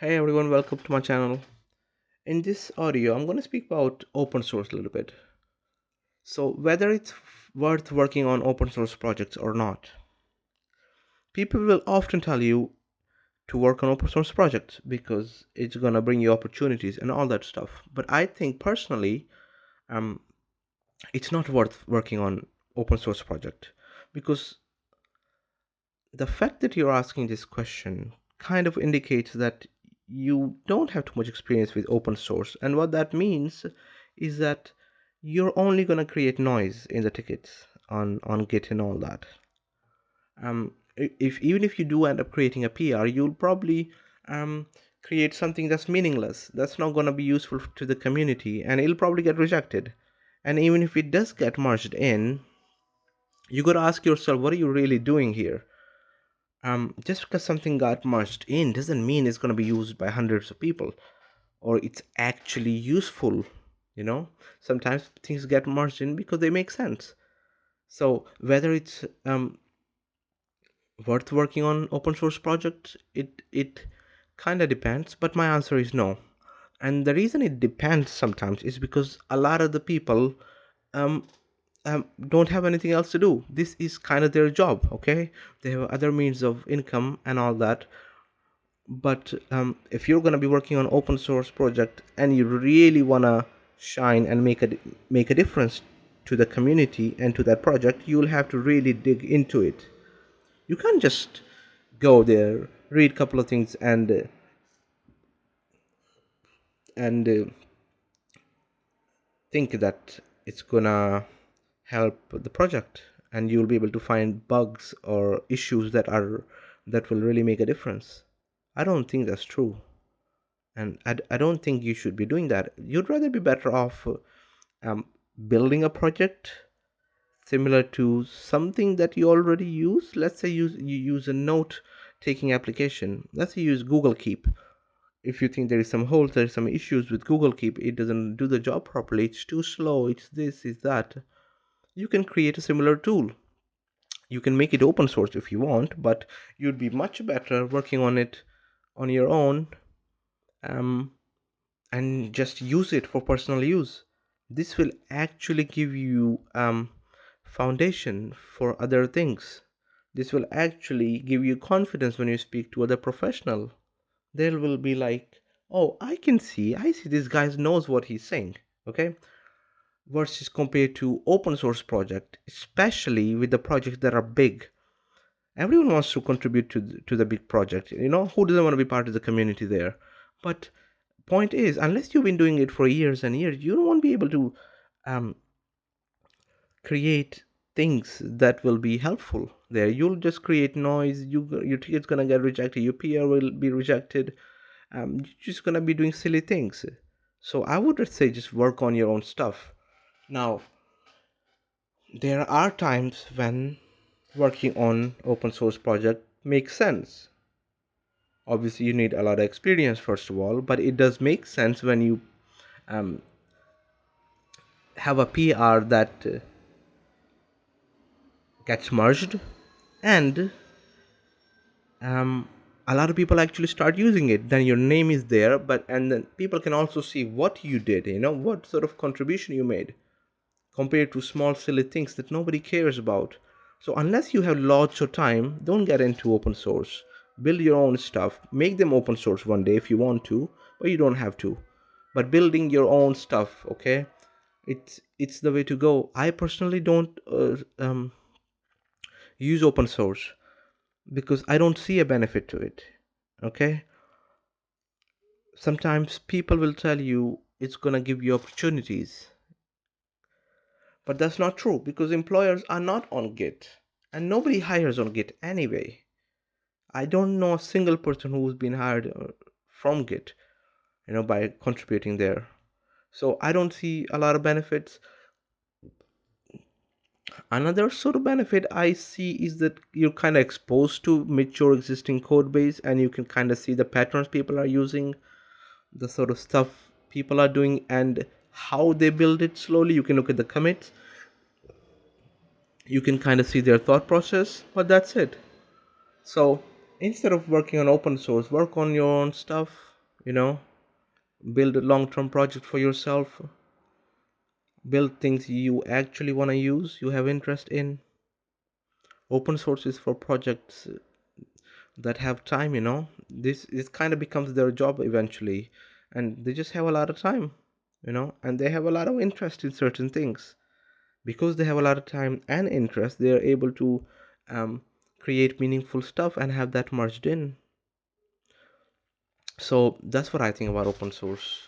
Hey everyone, welcome to my channel. In this audio, I'm going to speak about open source a little bit. So, whether it's worth working on open source projects or not, people will often tell you to work on open source projects because it's going to bring you opportunities and all that stuff. But I think personally, um, it's not worth working on open source project because the fact that you're asking this question kind of indicates that you don't have too much experience with open source, and what that means is that you're only going to create noise in the tickets on git and all that. If even if you do end up creating a PR, you'll probably create something that's meaningless, that's not going to be useful to the community, and it'll probably get rejected. And even if it does get merged in, you got to ask yourself, what are you really doing here? Just because something got merged in doesn't mean it's going to be used by hundreds of people or it's actually useful. You know, sometimes things get merged in because they make sense. So whether it's worth working on open source projects, it kind of depends. But my answer is no. And the reason it depends sometimes is because a lot of the people um, don't have anything else to do. This is kind of their job. Okay, they have other means of income and all that. But if you're going to be working on open source project and you really want to shine and make a difference to the community and to that project, you'll have to really dig into it. You can't just go there, read a couple of things, and think that it's gonna help the project and you'll be able to find bugs or issues that will really make a difference. I don't think that's true. And I don't think you should be doing that. You'd rather be better off um, building a project similar to something that you already use. Let's say you use a note taking application. Let's say you use Google Keep. If you think there is some holes, there is some issues with Google Keep, it doesn't do the job properly, it's too slow, it's this, it's that, you can create a similar tool. You can make it open source if you want, but you'd be much better working on it on your own, um, and just use it for personal use. This will actually give you foundation for other things. This will actually give you confidence when you speak to other professional. They will be like, oh, I see this guy knows what he's saying. Okay, versus compared to open source project, especially with the projects that are big. Everyone wants to contribute to the big project. You know, who doesn't want to be part of the community there? But point is, unless you've been doing it for years and years, you don't want to be able to um, create things that will be helpful there. You'll just create noise. Your ticket's gonna get rejected. Your PR will be rejected. You're just gonna be doing silly things. So I would say just work on your own stuff. Now, there are times when working on open source project makes sense. Obviously, you need a lot of experience first of all, but it does make sense when you um, have a PR that gets merged and um, a lot of people actually start using it. Then your name is there, but and then people can also see what you did, you know, what sort of contribution you made compared to small silly things that nobody cares about. So unless you have lots of time, don't get into open source. Build your own stuff, make them open source one day if you want to, but you don't have to. But building your own stuff, okay, it's the way to go. I personally don't use open source because I don't see a benefit to it. Okay, sometimes people will tell you it's going to give you opportunities, but that's not true because employers are not on git and nobody hires on git anyway. I don't know a single person who's been hired from git, you know, by contributing there. So I don't see a lot of benefits. Another sort of benefit I see is that you're kind of exposed to mature existing code base and you can kind of see the patterns people are using, the sort of stuff people are doing, and how they build it slowly. You can look at the commits, you can kind of see their thought process, but that's it. So instead of working on open source, work on your own stuff. you know, build a long-term project for yourself, build things you actually want to use, you have interest in. Open source is for projects that have time, this kind of becomes their job eventually, and they just have a lot of time, and they have a lot of interest in certain things. Because they have a lot of time and interest, they are able to um, create meaningful stuff and have that merged in. So that's what I think about open source.